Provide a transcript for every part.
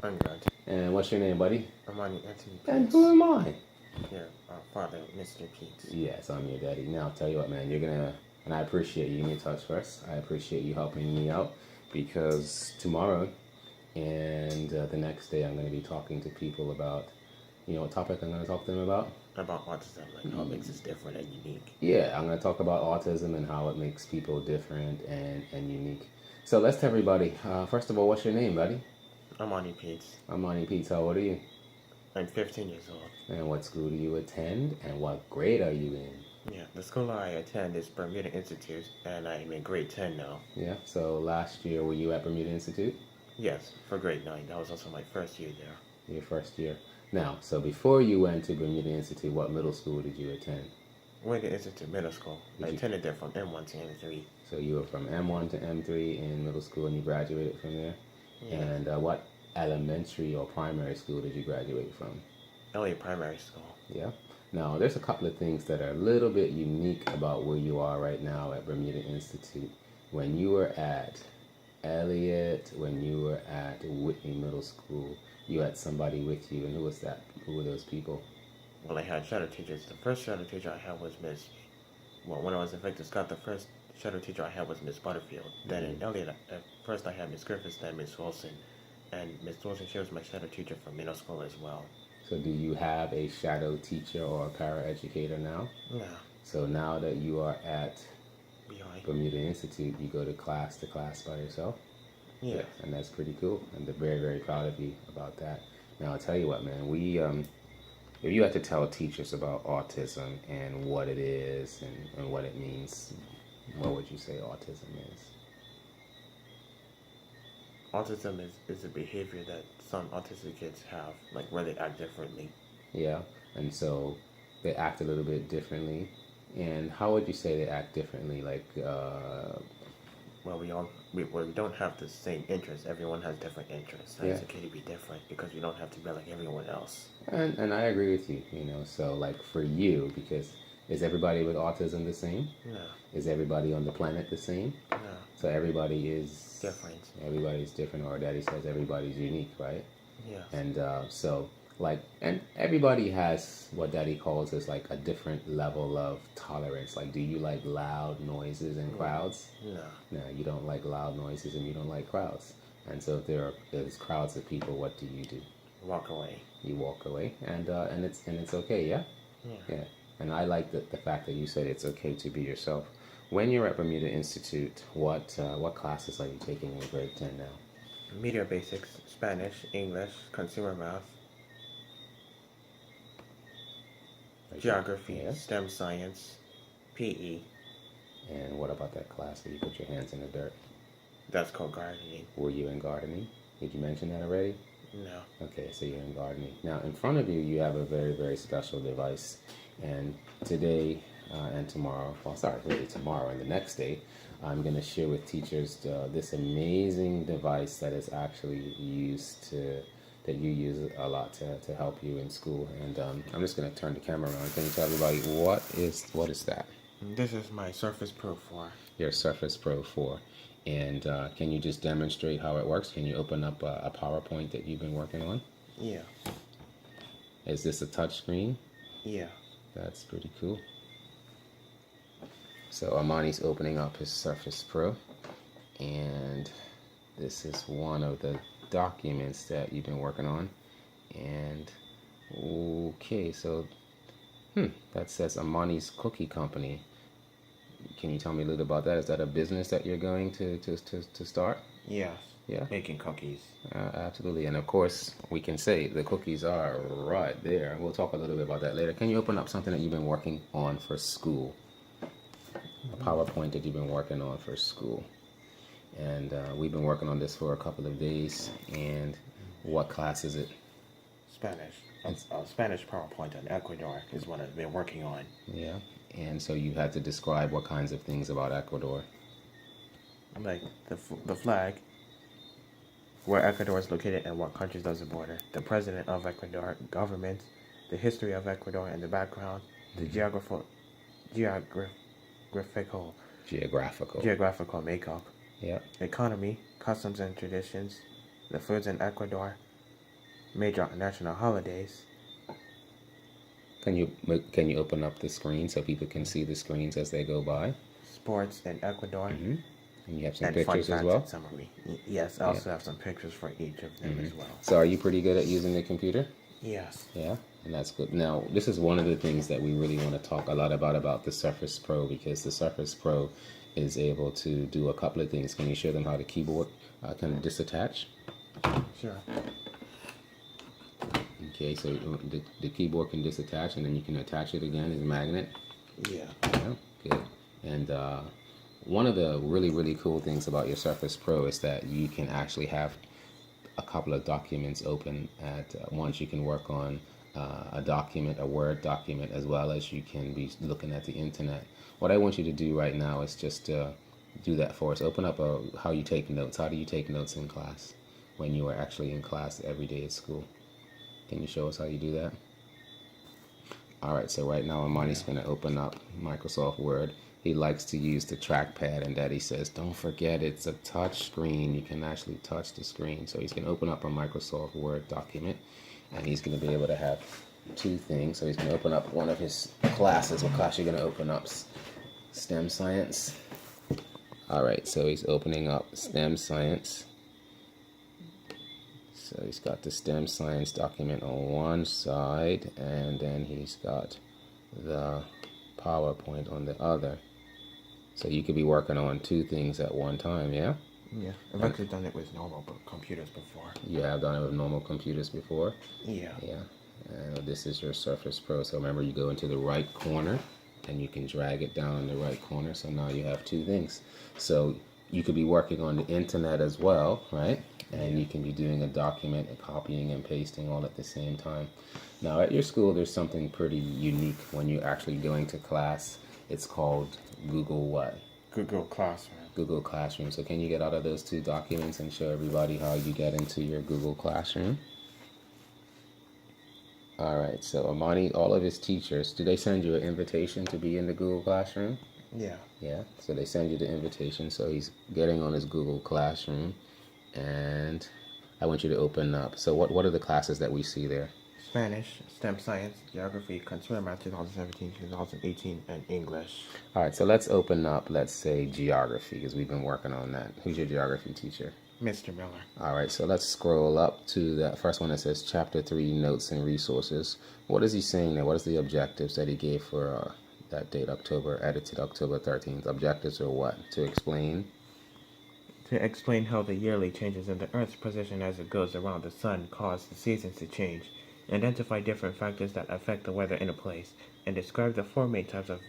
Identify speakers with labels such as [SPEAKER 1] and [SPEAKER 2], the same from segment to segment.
[SPEAKER 1] I'm good.
[SPEAKER 2] And what's your name, buddy?
[SPEAKER 1] Ahmani Anthony
[SPEAKER 2] And
[SPEAKER 1] Prince.
[SPEAKER 2] who am I?
[SPEAKER 1] Your father, Mr. Pete.
[SPEAKER 2] Yes, I'm your daddy. Now, I'll tell you what, man, and I appreciate you. Give me a touch first. I appreciate you helping me out because tomorrow and the next day I'm going to be talking to people about, what topic I'm going to talk to them about?
[SPEAKER 1] About autism, like how it makes us different and unique.
[SPEAKER 2] Yeah, I'm going to talk about autism and how it makes people different and unique. So let's tell everybody, first of all, what's your name, buddy?
[SPEAKER 1] Ahmani Pete.
[SPEAKER 2] Ahmani Pete. How old are you?
[SPEAKER 1] I'm 15 years old.
[SPEAKER 2] And what school do you attend? And what grade are you in?
[SPEAKER 1] Yeah, the school I attend is Bermuda Institute, and I'm in grade 10 now.
[SPEAKER 2] Yeah, so last year were you at Bermuda Institute?
[SPEAKER 1] Yes, for grade 9. That was also my first year there.
[SPEAKER 2] Your first year. Now, so before you went to Bermuda Institute, what middle school did you attend?
[SPEAKER 1] Went to Institute Middle School. I attended there from M1 to M3.
[SPEAKER 2] So you were from M1 to M3 in middle school and you graduated from there?
[SPEAKER 1] Yeah.
[SPEAKER 2] And what elementary or primary school did you graduate from?
[SPEAKER 1] Elliott Primary School.
[SPEAKER 2] Yeah. Now, there's a couple of things that are a little bit unique about where you are right now at Bermuda Institute. When you were at Elliott, when you were at Whitney Middle School, you had somebody with you, and who was that? Who were those people?
[SPEAKER 1] Well, I had shadow teachers. The first shadow teacher I had was when I was in Victor Scott, the first shadow teacher I had was Miss Butterfield. Then in Elliott, at first I had Miss Griffiths, then Miss Wilson. And Miss Wilson, she was my shadow teacher from middle school as well.
[SPEAKER 2] So do you have a shadow teacher or a paraeducator now?
[SPEAKER 1] No.
[SPEAKER 2] So now that you are at
[SPEAKER 1] BI.
[SPEAKER 2] Bermuda Institute, you go to class by yourself?
[SPEAKER 1] Yeah.
[SPEAKER 2] And that's pretty cool. And they're very, very proud of you about that. Now, I'll tell you what, man, if you had to tell teachers about autism and what it is and what it means, what would you say autism is?
[SPEAKER 1] Autism is a behavior that some autistic kids have, like where they act differently.
[SPEAKER 2] Yeah, and so they act a little bit differently. And how would you say they act differently? Like,
[SPEAKER 1] well, we don't have the same interests. Everyone has different interests. And it's okay to be different because we don't have to be like everyone else.
[SPEAKER 2] And I agree with you, so like for you, because is everybody with autism the same?
[SPEAKER 1] No.
[SPEAKER 2] Is everybody on the planet the same?
[SPEAKER 1] No.
[SPEAKER 2] So everybody is
[SPEAKER 1] different.
[SPEAKER 2] Everybody's different, or Daddy says everybody's unique, right?
[SPEAKER 1] Yeah.
[SPEAKER 2] And and everybody has what Daddy calls as like a different level of tolerance. Like, do you like loud noises and crowds?
[SPEAKER 1] No.
[SPEAKER 2] No, you don't like loud noises and you don't like crowds. And so if there's crowds of people, what do?
[SPEAKER 1] Walk away.
[SPEAKER 2] You walk away, and it's okay, yeah. Yeah. And I like the fact that you said it's okay to be yourself. When you're at Bermuda Institute, what classes are you taking in grade 10 now?
[SPEAKER 1] Media basics, Spanish, English, consumer math, geography, STEM science, PE.
[SPEAKER 2] And what about that class where you put your hands in the dirt?
[SPEAKER 1] That's called gardening.
[SPEAKER 2] Were you in gardening? Did you mention that already?
[SPEAKER 1] No.
[SPEAKER 2] Okay, so you're in gardening. Now, in front of you, you have a very, very special device. And today and tomorrow, really tomorrow and the next day, I'm going to share with teachers this amazing device that is actually that you use a lot to help you in school. And I'm just going to turn the camera around. Can you tell everybody what is that?
[SPEAKER 1] This is my Surface Pro 4.
[SPEAKER 2] Your Surface Pro 4. And can you just demonstrate how it works? Can you open up a PowerPoint that you've been working on?
[SPEAKER 1] Yeah.
[SPEAKER 2] Is this a touch screen?
[SPEAKER 1] Yeah.
[SPEAKER 2] That's pretty cool. So Ahmani's opening up his Surface Pro, and this is one of the documents that you've been working on. And okay, so that says Ahmani's Cookie Company. Can you tell me a little about that? Is that a business that you're going to start?
[SPEAKER 1] Yes.
[SPEAKER 2] Yeah.
[SPEAKER 1] Making cookies.
[SPEAKER 2] Absolutely. And of course, we can say the cookies are right there. We'll talk a little bit about that later. Can you open up something that you've been working on for school? A PowerPoint that you've been working on for school. And we've been working on this for a couple of days. And what class is it?
[SPEAKER 1] Spanish. Spanish PowerPoint on Ecuador is what I've been working on.
[SPEAKER 2] Yeah. And so you had to describe what kinds of things about Ecuador?
[SPEAKER 1] Like the flag, where Ecuador is located and what countries does it border, the president of Ecuador, government, the history of Ecuador and the background, the geographical makeup,
[SPEAKER 2] Yeah.
[SPEAKER 1] economy, customs and traditions, the foods in Ecuador, major national holidays.
[SPEAKER 2] Can you open up the screen so people can see the screens as they go by?
[SPEAKER 1] Sports in Ecuador.
[SPEAKER 2] Mm-hmm. And you have some
[SPEAKER 1] And
[SPEAKER 2] pictures
[SPEAKER 1] fun
[SPEAKER 2] as
[SPEAKER 1] facts
[SPEAKER 2] well?
[SPEAKER 1] and summary. Yes, I also have some pictures for each of them as well.
[SPEAKER 2] So are you pretty good at using the computer?
[SPEAKER 1] Yes.
[SPEAKER 2] Yeah, and that's good. Now, this is one of the things that we really want to talk a lot about the Surface Pro, because the Surface Pro is able to do a couple of things. Can you show them how the keyboard can disattach?
[SPEAKER 1] Sure.
[SPEAKER 2] Okay, so the keyboard can disattach, and then you can attach it again as a magnet.
[SPEAKER 1] Yeah.
[SPEAKER 2] Yeah, good. And one of the really cool things about your Surface Pro is that you can actually have a couple of documents open at once. You can work on a document, a Word document, as well as you can be looking at the internet. What I want you to do right now is just do that for us. Open up how you take notes. How do you take notes in class when you are actually in class every day at school? Can you show us how you do that? All right, so right now Ahmani's going to open up Microsoft Word. He likes to use the trackpad, and Daddy says, don't forget it's a touch screen. You can actually touch the screen. So he's going to open up a Microsoft Word document, and he's going to be able to have two things. So he's going to open up one of his classes. What class are you going to open up? STEM Science. All right, so he's opening up STEM Science. So he's got the STEM Science document on one side, and then he's got the PowerPoint on the other. So you could be working on two things at one time, yeah?
[SPEAKER 1] Yeah. I've actually done it with normal computers before.
[SPEAKER 2] You have done it with normal computers before?
[SPEAKER 1] Yeah.
[SPEAKER 2] Yeah. And this is your Surface Pro. So remember, you go into the right corner, and you can drag it down in the right corner. So now you have two things. So you could be working on the internet as well, right? And you can be doing a document and copying and pasting all at the same time. Now at your school, there's something pretty unique when you're actually going to class. It's called Google what?
[SPEAKER 1] Google Classroom.
[SPEAKER 2] Google Classroom. So can you get out of those two documents and show everybody how you get into your Google Classroom? All right, so Ahmani, all of his teachers, do they send you an invitation to be in the Google Classroom?
[SPEAKER 1] Yeah.
[SPEAKER 2] Yeah, so they send you the invitation. So he's getting on his Google Classroom, and I want you to open up. So what are the classes that we see there?
[SPEAKER 1] Spanish, STEM Science, Geography, Consumer Math 2017, 2018, and English.
[SPEAKER 2] All right, so let's open up, let's say, Geography, because we've been working on that. Who's your geography teacher?
[SPEAKER 1] Mr. Miller.
[SPEAKER 2] All right, so let's scroll up to that first one that says Chapter 3, Notes and Resources. What is he saying there? What is the objectives that he gave for that date, October, edited October 13th? Objectives are what? To explain?
[SPEAKER 1] To explain how the yearly changes in the Earth's position as it goes around the sun cause the seasons to change, identify different factors that affect the weather in a place, and describe the four main types of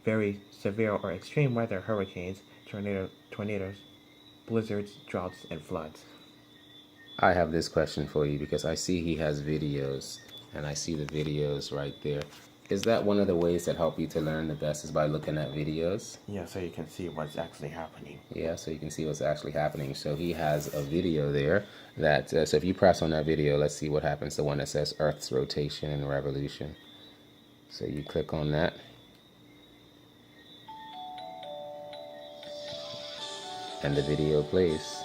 [SPEAKER 1] very severe or extreme weather: hurricanes, tornadoes, blizzards, droughts, and floods.
[SPEAKER 2] I have this question for you because I see he has videos, and I see the videos right there. Is that one of the ways that help you to learn the best, is by looking at videos?
[SPEAKER 1] Yeah, so you can see what's actually happening.
[SPEAKER 2] Yeah, so you can see what's actually happening. So he has a video there that, so if you press on that video, let's see what happens. The one that says Earth's rotation and revolution. So you click on that. And the video plays.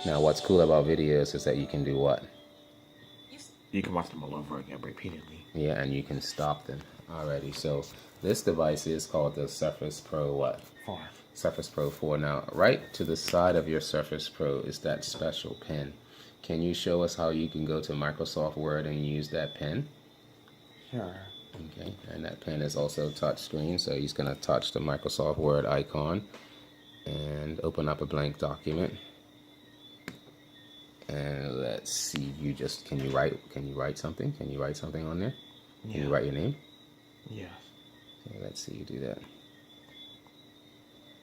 [SPEAKER 2] Now what's cool about videos is that you can do what?
[SPEAKER 1] You can watch them all over again repeatedly.
[SPEAKER 2] Yeah, and you can stop them. Alrighty, so this device is called the Surface Pro what?
[SPEAKER 1] 4.
[SPEAKER 2] Surface Pro 4. Now, right to the side of your Surface Pro is that special pen. Can you show us how you can go to Microsoft Word and use that pen?
[SPEAKER 1] Sure.
[SPEAKER 2] Okay, and that pen is also touch screen, so he's going to touch the Microsoft Word icon and open up a blank document. And let's see, can you write something? Can you write something on there?
[SPEAKER 1] Yeah.
[SPEAKER 2] Can you write your name?
[SPEAKER 1] Yes.
[SPEAKER 2] Okay, let's see you do that.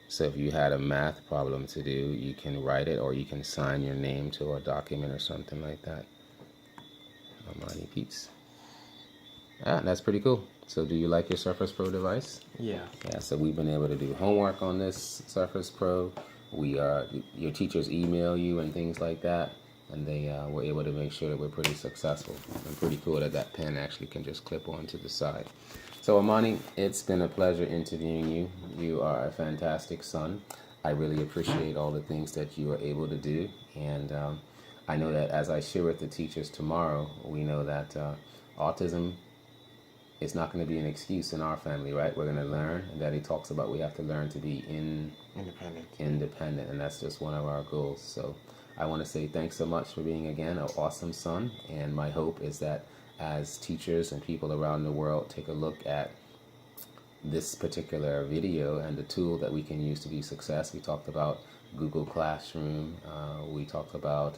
[SPEAKER 2] So if you had a math problem to do, you can write it, or you can sign your name to a document or something like that. Ahmani Peets. That's pretty cool. So do you like your Surface Pro device?
[SPEAKER 1] Yeah.
[SPEAKER 2] Yeah, so we've been able to do homework on this Surface Pro. Your teachers email you and things like that, and they were able to make sure that we're pretty successful. And pretty cool that pen actually can just clip on to the side. So Ahmani, it's been a pleasure interviewing you. You are a fantastic son. I really appreciate all the things that you are able to do. And I know that as I share with the teachers tomorrow, we know that autism is not going to be an excuse in our family, right? We're going to learn. And Daddy talks about we have to learn to be independent. And that's just one of our goals. So I want to say thanks so much for being, again, an awesome son. And my hope is that as teachers and people around the world take a look at this particular video and the tool that we can use to be success. We talked about Google Classroom. We talked about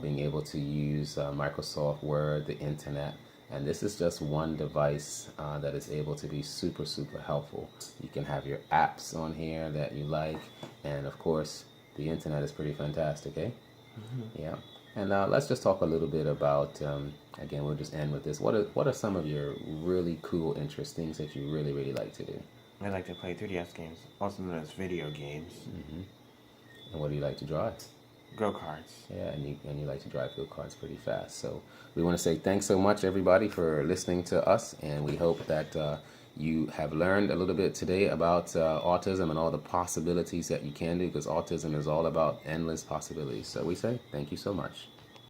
[SPEAKER 2] being able to use Microsoft Word, the internet. And this is just one device that is able to be super, super helpful. You can have your apps on here that you like. And of course, the internet is pretty fantastic, eh? Mm-hmm. Yeah. And let's just talk a little bit about, again, we'll just end with this. What are some of your really cool interest, things that you really, really like to do?
[SPEAKER 1] I like to play 3DS games, also known as video games.
[SPEAKER 2] Mm-hmm. And what do you like to drive?
[SPEAKER 1] Go-karts.
[SPEAKER 2] Yeah, and you like to drive go-karts pretty fast. So we want to say thanks so much, everybody, for listening to us. And we hope that you have learned a little bit today about autism and all the possibilities that you can do, because autism is all about endless possibilities. So we say thank you so much.